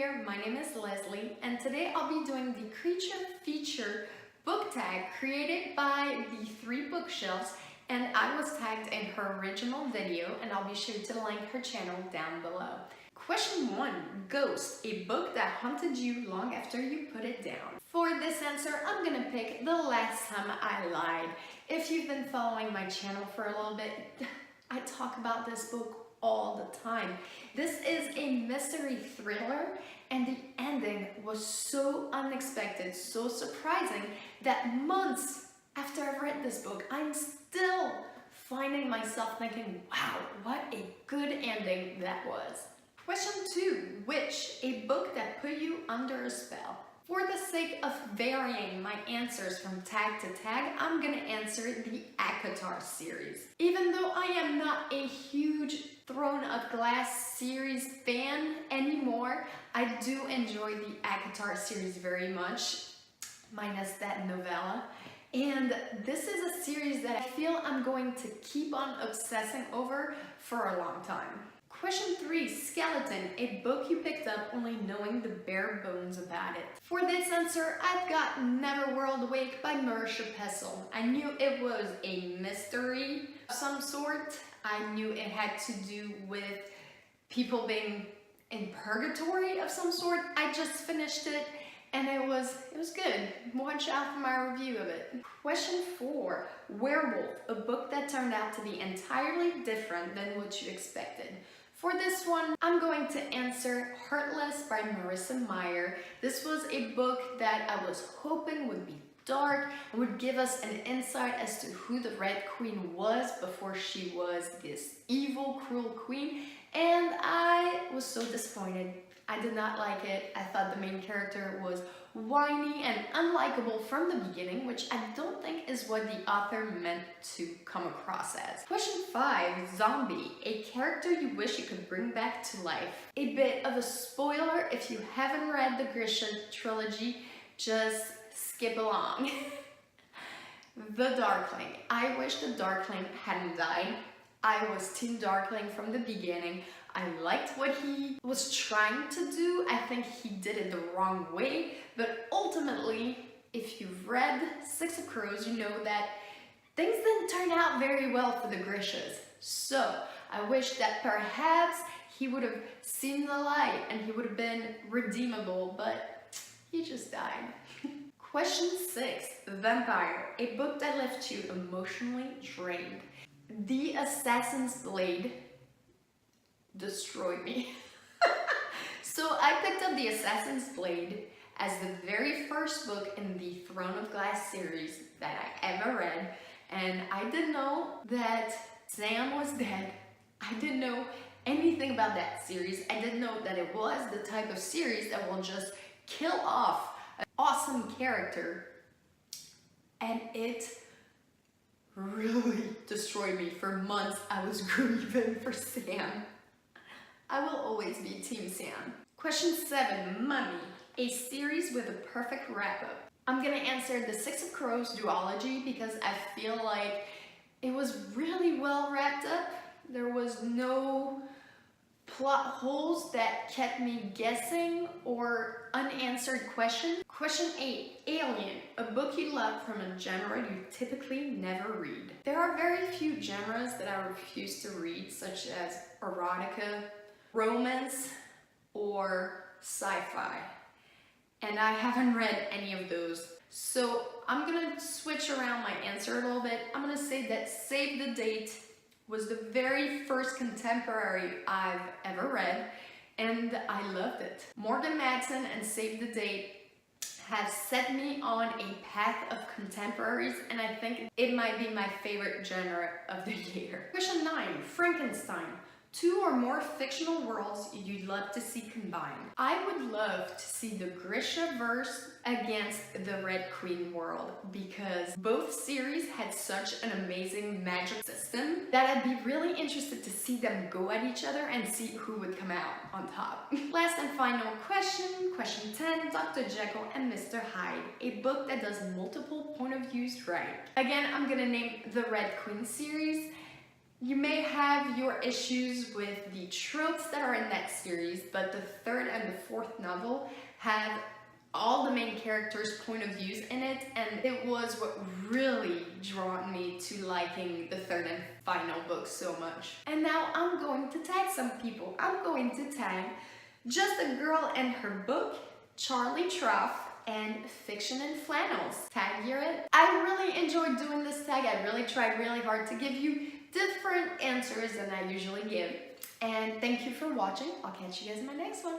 here, my name is Leslie, and today I'll be doing the creature feature book tag created by the 3 bookshelves, and I was tagged in her original video, and I'll be sure to link her channel down below. Question 1, Ghost, a book that haunted you long after you put it down. For this answer, I'm gonna pick The Last Time I Lied. If you've been following my channel for a little bit, I talk about this book all the time. This is a mystery thriller, and the ending was so unexpected, so surprising, that months after I've read this book, I'm still finding myself thinking, wow, what a good ending that was. Question 2, Witch, a book that put you under a spell. For the sake of varying my answers from tag to tag, I'm gonna answer the ACOTAR series. Even though I am not a huge Throne of Glass series fan anymore, I do enjoy the ACOTAR series very much, minus that novella. And this is a series that I feel I'm going to keep on obsessing over for a long time. Question 3, Skeleton, a book you picked up only knowing the bare bones about it. For this answer, I've got Neverworld Awake by Marisha Pessl. I knew it was a mystery of some sort. I knew it had to do with people being in purgatory of some sort. I just finished it and it was good. Watch out for my review of it. Question 4, Werewolf, a book that turned out to be entirely different than what you expected. For this one, I'm going to answer Heartless by Marissa Meyer. This was a book that I was hoping would be dark and would give us an insight as to who the Red Queen was before she was this evil, cruel queen, and I was so disappointed. I did not like it. I thought the main character was whiny and unlikable from the beginning, which I don't think is what the author meant to come across as. Question 5, Zombie, a character you wish you could bring back to life. A bit of a spoiler if you haven't read the Grisha trilogy, just skip along. The Darkling. I wish the Darkling hadn't died. I was Team Darkling from the beginning. I liked what he was trying to do. I think he did it the wrong way, but ultimately, if you've read 6 of Crows, you know that things didn't turn out very well for the Grishas. So I wish that perhaps he would have seen the light and he would have been redeemable, but he just died. Question 6, Vampire, a book that left you emotionally drained. The Assassin's Blade destroyed me. So I picked up The Assassin's Blade as the very first book in the Throne of Glass series that I ever read, and I didn't know that Sam was dead. I didn't know anything about that series. I didn't know that it was the type of series that will just kill off an awesome character, and it really destroyed me. For months I was grieving for Sam. I will always be Team Sam. Question 7, Mummy, a series with a perfect wrap-up. I'm gonna answer the 6 of Crows duology because I feel like it was really well wrapped up. There was no plot holes that kept me guessing or unanswered questions. Question 8, Alien, a book you love from a genre you typically never read. There are very few genres that I refuse to read, such as erotica, romance, or sci-fi, and I haven't read any of those. So I'm gonna switch around my answer a little bit. I'm gonna say that Save the Date was the very first contemporary I've ever read, and I loved it. Morgan Matson and Save the Date have set me on a path of contemporaries, and I think it might be my favorite genre of the year. Question 9, Frankenstein. 2 or more fictional worlds you'd love to see combined. I would love to see the Grisha-verse against the Red Queen world, because both series had such an amazing magic system that I'd be really interested to see them go at each other and see who would come out on top. Last and final question, question 10, Dr. Jekyll and Mr. Hyde, a book that does multiple point of views right. Again, I'm gonna name the Red Queen series. You may have your issues with the tropes that are in that series, but the third and the fourth novel have all the main characters' point of views in it, and it was what really drawn me to liking the third and final book so much. And now I'm going to tag some people. I'm going to tag Just a Girl and Her Book, Charlie Truff, and Fiction in Flannels. Tag you're it. I really enjoyed doing this tag. I really tried really hard to give you different answers than I usually give. And thank you for watching. I'll catch you guys in my next one.